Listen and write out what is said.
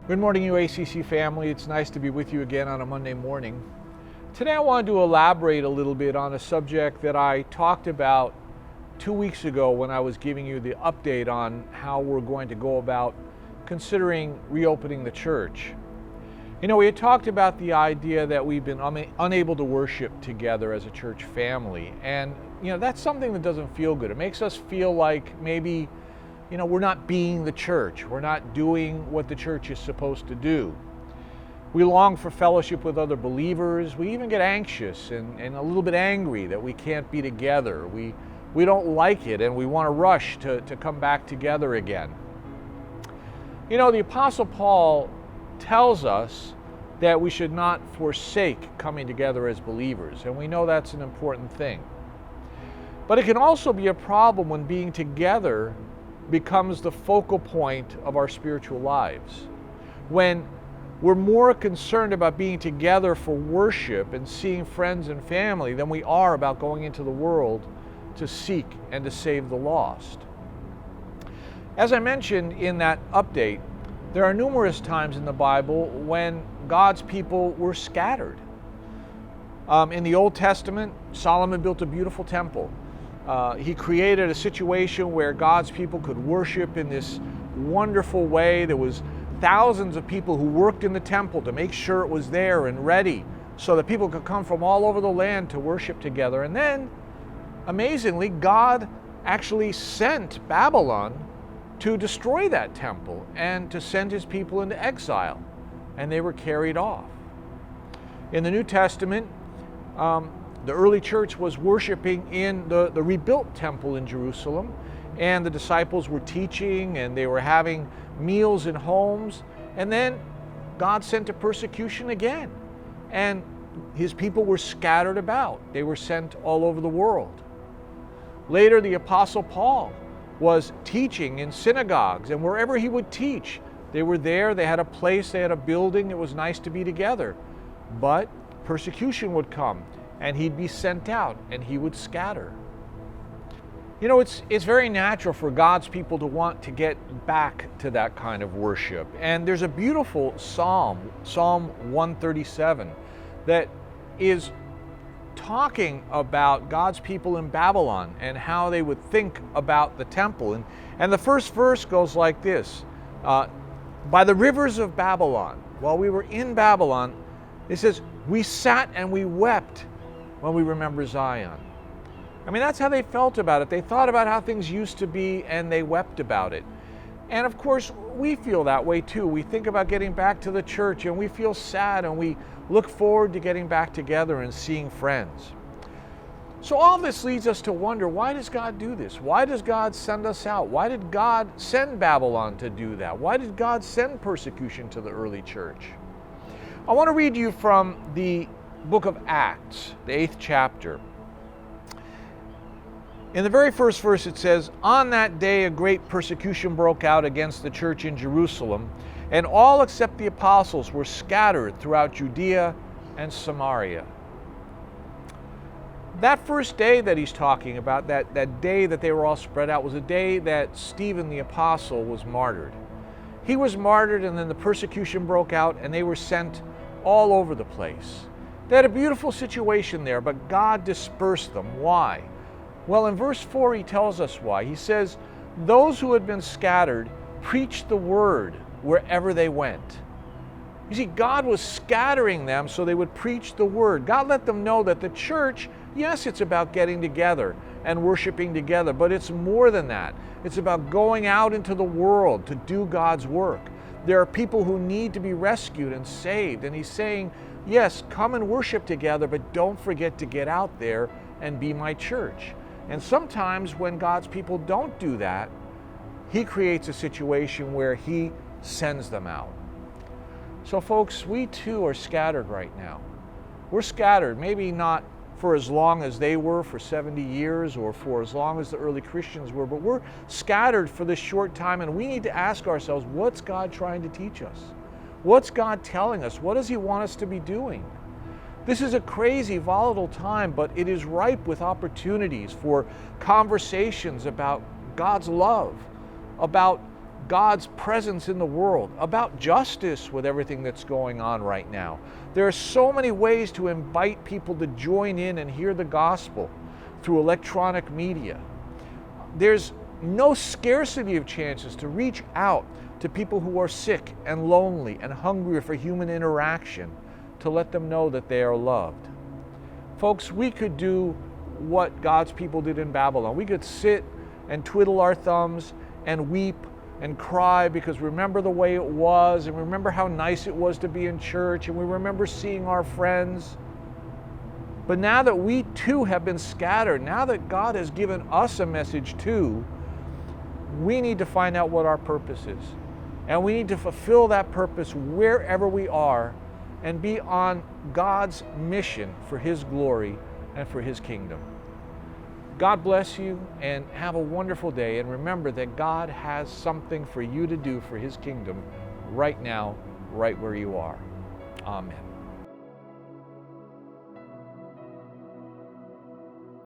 Good morning, UACC family. It's nice to be with you again on a Monday morning. Today I wanted to elaborate a little bit on a subject that I talked about 2 weeks ago when I was giving you the update on how we're going to go about considering reopening the church. We had talked about the idea that we've been unable to worship together as a church family. And, that's something that doesn't feel good. It makes us feel like maybe we're not being the church. We're not doing what the church is supposed to do. We long for fellowship with other believers. We even get anxious and a little bit angry that we can't be together. We don't like it and we want to rush to come back together again. The Apostle Paul tells us that we should not forsake coming together as believers, and we know that's an important thing. But it can also be a problem when being together becomes the focal point of our spiritual lives. When we're more concerned about being together for worship and seeing friends and family than we are about going into the world to seek and to save the lost. As I mentioned in that update, there are numerous times in the Bible when God's people were scattered. In the Old Testament, Solomon built a beautiful temple. He created a situation where God's people could worship in this wonderful way. There was thousands of people who worked in the temple to make sure it was there and ready so that people could come from all over the land to worship together. And then, amazingly, God actually sent Babylon to destroy that temple and to send his people into exile. And they were carried off. In the New Testament, the early church was worshiping in the rebuilt temple in Jerusalem, and the disciples were teaching and they were having meals in homes, and then God sent a persecution again, and his people were scattered about. They were sent all over the world. Later, the Apostle Paul was teaching in synagogues, and wherever he would teach, they were there, they had a place, they had a building, it was nice to be together. But persecution would come, and he'd be sent out, and he would scatter. It's very natural for God's people to want to get back to that kind of worship. And there's a beautiful psalm, Psalm 137, that is talking about God's people in Babylon and how they would think about the temple. And the first verse goes like this: by the rivers of Babylon, while we were in Babylon, it says, we sat and we wept when we remember Zion. That's how they felt about it. They thought about how things used to be and they wept about it. And of course, we feel that way too. We think about getting back to the church and we feel sad and we look forward to getting back together and seeing friends. So all this leads us to wonder, why does God do this? Why does God send us out? Why did God send Babylon to do that? Why did God send persecution to the early church? I want to read you from the book of Acts, the 8th chapter. In the very first verse it says, on that day a great persecution broke out against the church in Jerusalem, and all except the apostles were scattered throughout Judea and Samaria. That first day that he's talking about, that day that they were all spread out, was a day that Stephen the apostle was martyred. He was martyred, and then the persecution broke out and they were sent all over the place. They had a beautiful situation there, but God dispersed them. Why? Well, in verse 4 he tells us why. He says, those who had been scattered preached the word wherever they went. You see, God was scattering them so they would preach the word. God let them know that the church, yes, it's about getting together and worshiping together, but it's more than that. It's about going out into the world to do God's work. There are people who need to be rescued and saved, and he's saying, yes, come and worship together, but don't forget to get out there and be my church. And sometimes when God's people don't do that, he creates a situation where he sends them out. So folks, we too are scattered right now. We're scattered, maybe not for as long as they were, for 70 years, or for as long as the early Christians were, but we're scattered for this short time, and we need to ask ourselves, what's God trying to teach us? What's God telling us? What does he want us to be doing? This is a crazy, volatile time, but it is ripe with opportunities for conversations about God's love, about God's presence in the world, about justice with everything that's going on right now. There are so many ways to invite people to join in and hear the gospel through electronic media. There's no scarcity of chances to reach out to people who are sick and lonely and hungry for human interaction, to let them know that they are loved. Folks, we could do what God's people did in Babylon. We could sit and twiddle our thumbs and weep and cry because remember the way it was, and remember how nice it was to be in church, and we remember seeing our friends. But now that we too have been scattered, now that God has given us a message too, we need to find out what our purpose is. And we need to fulfill that purpose wherever we are and be on God's mission for His glory and for His kingdom. God bless you and have a wonderful day. And remember that God has something for you to do for His kingdom right now, right where you are. Amen.